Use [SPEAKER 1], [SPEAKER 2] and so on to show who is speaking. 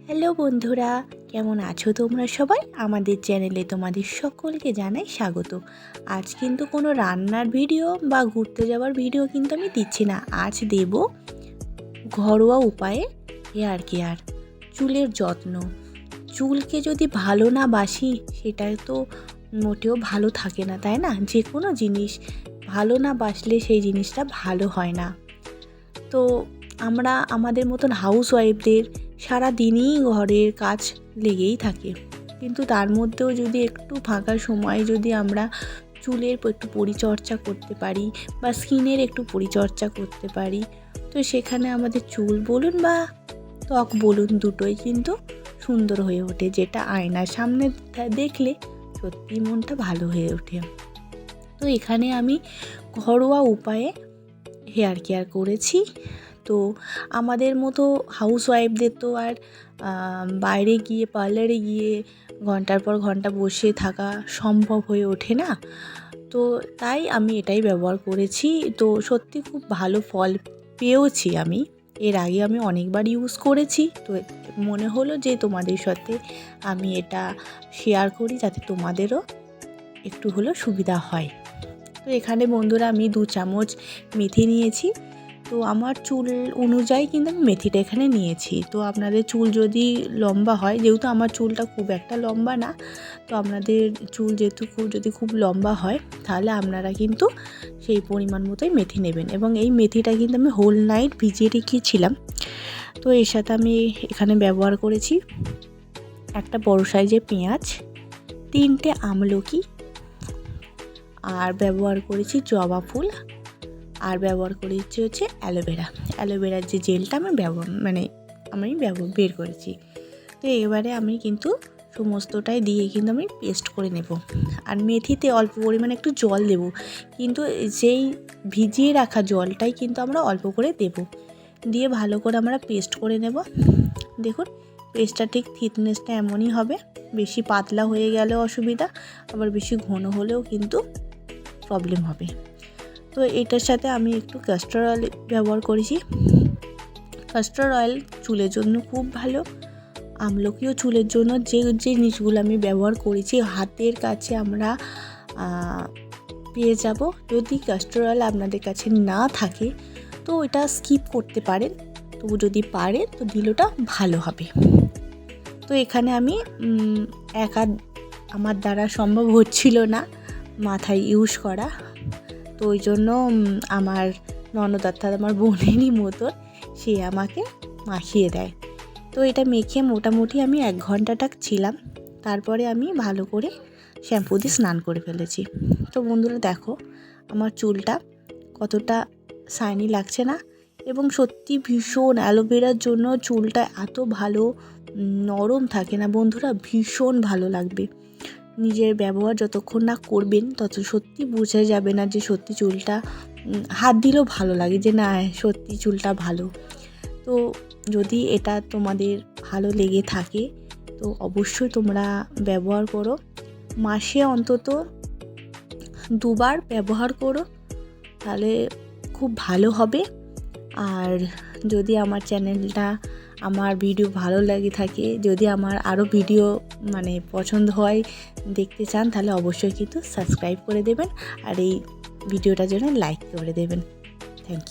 [SPEAKER 1] Hello বন্ধুরা, কেমন আছো তোমরা সবাই? আমাদের চ্যানেলে তোমাদের সকলকে জানাই স্বাগত। আজ কিন্তু কোনো রান্নার ভিডিও বা ঘুরতে যাওয়ার ভিডিও কিন্তু আমি দিচ্ছি না। আজ দেব ঘরোয়া উপায়ে হেয়ার কেয়ার, চুলের যত্ন। চুলকে যদি ভালো না বাসি সেটা তো মোটেও ভালো থাকে না, তাই না? যে কোনো জিনিস ভালো না বাসলে সেই জিনিসটা ভালো হয় না। তো আমরা আমাদের মতন হাউসওয়াইফদের সারাদিনই ঘরের কাজ লেগেই থাকে, কিন্তু তার মধ্যেও যদি একটু ফাঁকা সময় যদি আমরা চুলের একটু পরিচর্যা করতে পারি বা স্কিনের একটু পরিচর্যা করতে পারি, তো সেখানে আমাদের চুল বলুন বা ত্বক বলুন দুটোই কিন্তু সুন্দর হয়ে ওঠে, যেটা আয়নার সামনে দেখলে সত্যি মনটা ভালো হয়ে ওঠে। তো এখানে আমি ঘরোয়া উপায়ে হেয়ার কেয়ার করেছি। তো আমাদের মতো হাউসওয়াইফদের তো আর বাইরে গিয়ে পার্লারে গিয়ে ঘন্টার পর ঘন্টা বসে থাকা সম্ভব হয়ে ওঠে না। তো তাই আমি এটাই ব্যবহার করেছি। তো সত্যি খুব ভালো ফল পেয়েওছি আমি। এর আগে আমি অনেকবার ইউজ করেছি, তো মনে হলো যে তোমাদের সাথে আমি এটা শেয়ার করি যাতে তোমাদেরও একটু হলেও সুবিধা হয়। তো এখানে বন্ধুরা আমি 2 চামচ মেথি নিয়েছি। তো আমার চুল অনুযায়ী কিন্তু আমি মেথিটা এখানে নিয়েছি। তো আপনাদের চুল যদি লম্বা হয়, যেহেতু আমার চুলটা খুব একটা লম্বা না, তো আপনাদের চুল যেহেতু খুব লম্বা হয় তাহলে আপনারা কিন্তু সেই পরিমাণ মতোই মেথি নেবেন। এবং এই মেথিটা কিন্তু আমি হোল নাইট ভিজিয়ে রেখেছিলাম। তো এর সাথে আমি এখানে ব্যবহার করেছি একটা বড় সাইজের পেঁয়াজ, 3টে আমলকি, আর ব্যবহার করেছি জবা ফুল, আর ব্যবহার করেছি হচ্ছে অ্যালোভেরার যে জেলটা আমি বের করেছি। তো এবারে আমি কিন্তু সমস্তটাই দিয়ে কিন্তু আমি পেস্ট করে নেব। আর মেথিতে অল্প পরিমাণে একটু জল দেব, কিন্তু যেই ভিজিয়ে রাখা জলটাই কিন্তু আমরা অল্প করে দেব, দিয়ে ভালো করে আমরা পেস্ট করে নেব। দেখুন পেস্টটা ঠিক থিকনেসটা এমনই হবে, বেশি পাতলা হয়ে গেলেও অসুবিধা, আবার বেশি ঘন হলেও কিন্তু প্রবলেম হবে। তো এটার সাথে আমি একটু ক্যাস্টর অয়েল ব্যবহার করেছি। ক্যাস্টর অয়েল চুলের জন্য খুব ভালো, আমলকিও চুলের জন্য। যে জিনিসগুলো আমি ব্যবহার করেছি হাতের কাছে আমরা পেয়ে যাব। যদি ক্যাস্টর অয়েল আপনাদের কাছে না থাকে তো ওইটা স্কিপ করতে পারেন, তবু যদি পারেন তো দিলেটা ভালো হবে। তো এখানে আমি আমার দ্বারা সম্ভব হচ্ছিল না মাথায় ইউজ করা, তো ওই জন্য আমার ননদ অর্থাৎ আমার বোনেরই মতন সে আমাকে মাখিয়ে দেয়। তো এটা মেখে মোটামুটি আমি 1 ঘন্টা ছিলাম, তারপরে আমি ভালো করে শ্যাম্পু দিয়ে স্নান করে ফেলেছি। তো বন্ধুরা দেখো আমার চুলটা কতটা শাইনি লাগছে না? এবং সত্যি ভীষণ অ্যালোভেরার জন্য চুলটা এত ভালো নরম থাকে না বন্ধুরা, ভীষণ ভালো লাগবে। নিজের ব্যবহার যতক্ষণ না করবেন তত সত্যি বোঝা যাবে না যে সত্যি চুলটা হাত দিলেও ভালো লাগে যে না সত্যি চুলটা ভালো। তো যদি এটা তোমাদের ভালো লেগে থাকে তো অবশ্যই তোমরা ব্যবহার করো। মাসে অন্তত 2 বার ব্যবহার করো, তাহলে খুব ভালো হবে। আর যদি আমার চ্যানেলটা আমার ভিডিও ভালো লাগে থাকে, যদি আমার আরও ভিডিও পছন্দ হয় দেখতে চান, তাহলে অবশ্যই কিন্তু সাবস্ক্রাইব করে দেবেন আর এই ভিডিওটার জন্য লাইক করে দেবেন। Thank you.